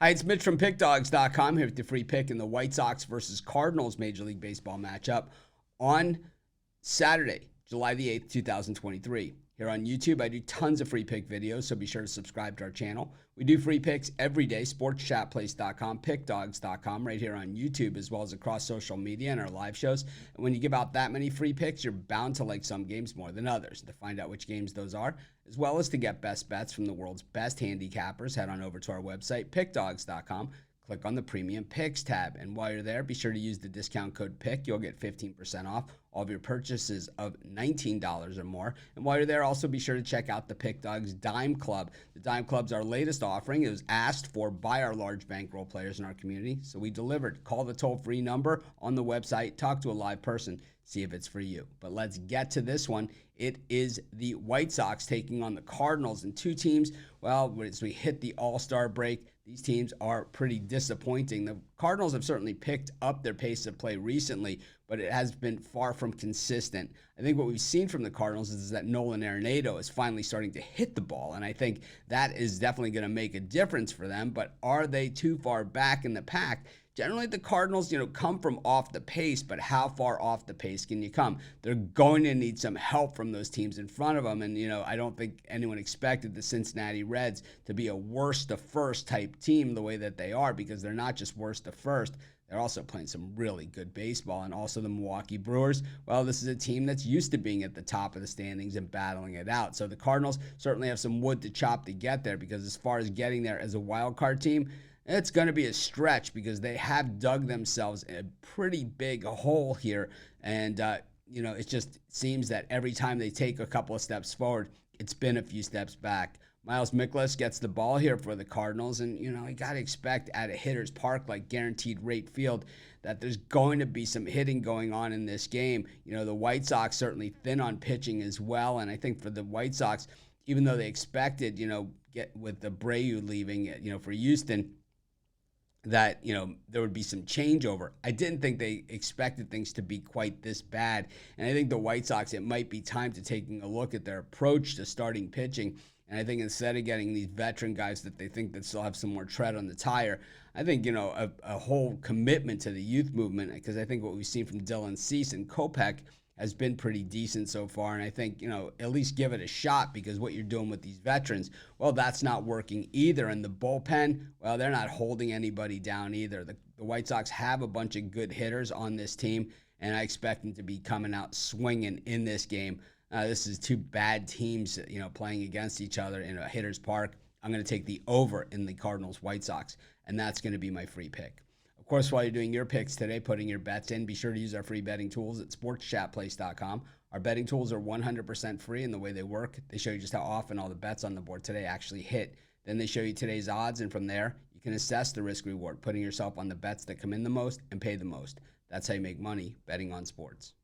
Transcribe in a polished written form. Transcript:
Hi, it's Mitch from Pickdawgz.com here with the free pick in the White Sox versus Cardinals Major League Baseball matchup on Saturday, July the 8th, 2023. Here on YouTube, I do tons of free pick videos, so be sure to subscribe to our channel. We do free picks every day, sportschatplace.com, pickdawgz.com, right here on YouTube, as well as across social media and our live shows. And when you give out that many free picks, you're bound to like some games more than others. To find out which games those are, as well as to get best bets from the world's best handicappers, head on over to our website, pickdawgz.com. Click on the Premium Picks tab, and while you're there, be sure to use the discount code PICK. You'll get 15% off all of your purchases of $19 or more. And while you're there, also be sure to check out the Pick Dawgz Dime Club. The Dime Club's our latest offering. It was asked for by our large bankroll players in our community, so we delivered. Call the toll-free number on the website, talk to a live person, see if it's for you. But let's get to this one. It is the White Sox taking on the Cardinals, and two teams, well, as we hit the All-Star break, these teams are pretty disappointing. The Cardinals have certainly picked up their pace of play recently, but it has been far from consistent. I think what we've seen from the Cardinals is that Nolan Arenado is finally starting to hit the ball, and I think that is definitely going to make a difference for them. But are they too far back in the pack? Generally, the Cardinals, come from off the pace, but how far off the pace can you come? They're going to need some help from those teams in front of them. And, I don't think anyone expected the Cincinnati Reds to be a worst to first type team the way that they are, because they're not just worst to first. They're also playing some really good baseball. And also the Milwaukee Brewers, well, this is a team that's used to being at the top of the standings and battling it out. So the Cardinals certainly have some wood to chop to get there, because as far as getting there as a wild card team, it's going to be a stretch, because they have dug themselves a pretty big hole here. And, it just seems that every time they take a couple of steps forward, it's been a few steps back. Miles Mikolas gets the ball here for the Cardinals. And, you got to expect at a hitter's park like Guaranteed Rate Field that there's going to be some hitting going on in this game. The White Sox certainly thin on pitching as well. And I think for the White Sox, even though they expected, get with the Abreu leaving, for Houston, that, there would be some changeover. I didn't think they expected things to be quite this bad. And I think the White Sox, it might be time to taking a look at their approach to starting pitching. And I think instead of getting these veteran guys that they think that still have some more tread on the tire, I think, a whole commitment to the youth movement, because I think what we've seen from Dylan Cease and Kopech has been pretty decent so far. And I think, at least give it a shot, because what you're doing with these veterans, well, that's not working either. And the bullpen, well, they're not holding anybody down either. The White Sox have a bunch of good hitters on this team, and I expect them to be coming out swinging in this game. This is two bad teams, playing against each other in a hitter's park. I'm going to take the over in the Cardinals-White Sox, and that's going to be my free pick. Of course, while you're doing your picks today, putting your bets in, be sure to use our free betting tools at sportschatplace.com. Our betting tools are 100% free, and the way they work, they show you just how often all the bets on the board today actually hit. Then they show you today's odds, and from there, you can assess the risk-reward, putting yourself on the bets that come in the most and pay the most. That's how you make money betting on sports.